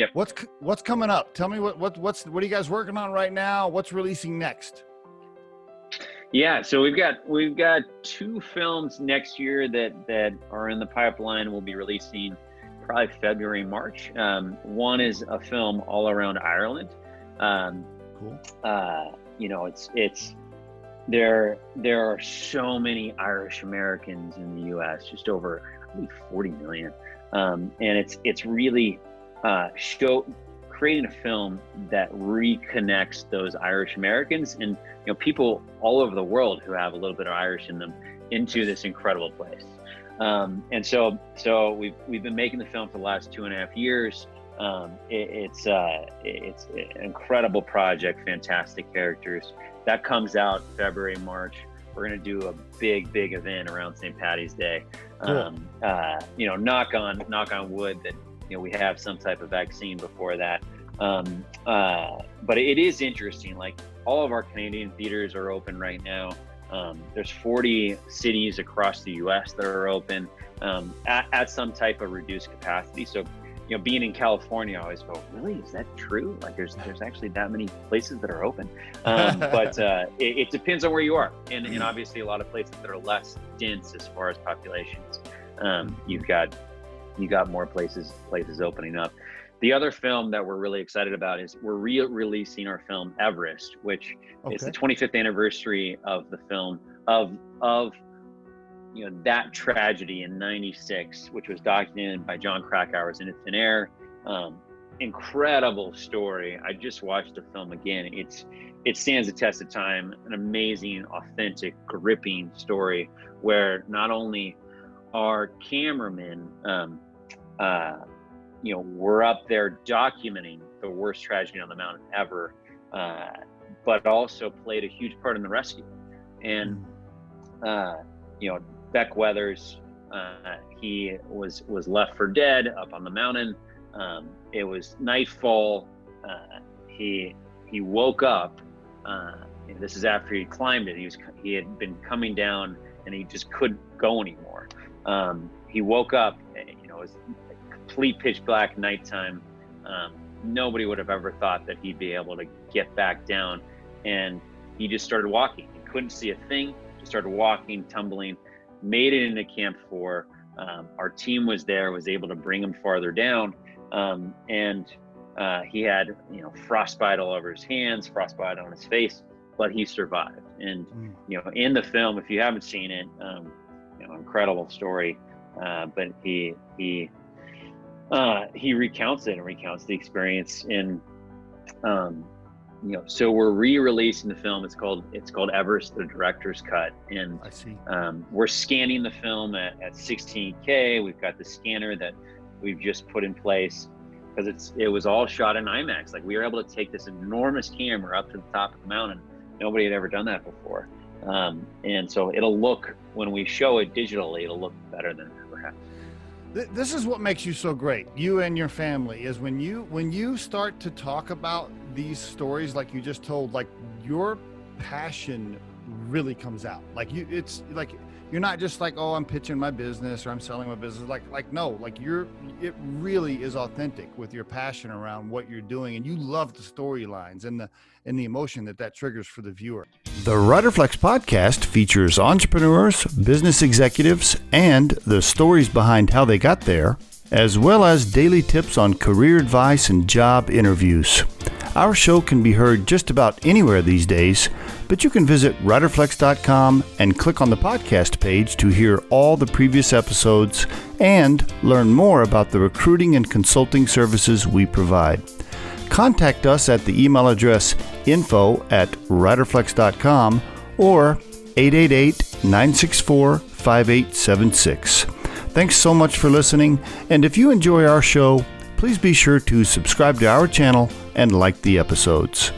Yep. What's coming up? Tell me what are you guys working on right now? What's releasing next? Yeah, so we've got 2 films next year that are in the pipeline. We'll be releasing probably February, March. One is a film all around Ireland. Cool. You know, it's there are so many Irish Americans in the U.S., just over, I think, 40 million, and it's really creating a film that reconnects those Irish Americans and, you know, people all over the world who have a little bit of Irish in them into this incredible place. And so we've been making the film for the last 2.5 years. It's an incredible project, fantastic characters. That comes out February, March. We're going to do a big event around St. Patty's Day. Cool. You know, knock on wood that, you know, we have some type of vaccine before that. But it is interesting. Like, all of our Canadian theaters are open right now. There's 40 cities across the U.S. that are open at some type of reduced capacity. So, you know, being in California, I always go, really, is that true? Like, there's actually that many places that are open. But it depends on where you are, and obviously a lot of places that are less dense as far as populations. You've got more places opening up. The other film that we're really excited about is we're releasing our film Everest, which is the 25th anniversary of the film of you know, that tragedy in '96, which was documented by John Krakauer's In Thin Air. Incredible story. I just watched the film again. It stands the test of time. An amazing, authentic, gripping story where not only our cameramen, you know, we're up there documenting the worst tragedy on the mountain ever, but also played a huge part in the rescue. And you know, Beck Weathers, he was left for dead up on the mountain. It was nightfall. He woke up. And this is after he climbed it. He had been coming down, and he just couldn't go anymore. He woke up. You know, it was complete pitch black nighttime. Nobody would have ever thought that he'd be able to get back down, and he just started walking. He couldn't see a thing. Just started walking, tumbling. Made it into Camp 4. Our team was there, was able to bring him farther down, and he had, you know, frostbite all over his hands, frostbite on his face, but he survived. And you know, in the film, if you haven't seen it, you know, incredible story. But he recounts it and recounts the experience. And you know, so we're re-releasing the film. It's called Everest, the director's cut. And I see. We're scanning the film at 16K. We've got the scanner that we've just put in place because it was all shot in IMAX. Like, we were able to take this enormous camera up to the top of the mountain. Nobody had ever done that before. And so it'll look, when we show it digitally, it'll look better than it ever has. This is what makes you so great, you and your family, is when you start to talk about these stories like you just told, like, your passion really comes out. Like, it's like you're not just like, oh, I'm pitching my business or I'm selling my business. Like no, like it really is authentic with your passion around what you're doing, and you love the storylines and the emotion that triggers for the viewer. The Riderflex podcast features entrepreneurs, business executives, and the stories behind how they got there, as well as daily tips on career advice and job interviews. Our show can be heard just about anywhere these days, but you can visit Riderflex.com and click on the podcast page to hear all the previous episodes and learn more about the recruiting and consulting services we provide. Contact us at the email address info@riderflex.com or 888-964-5876. Thanks so much for listening, and if you enjoy our show, please be sure to subscribe to our channel and like the episodes.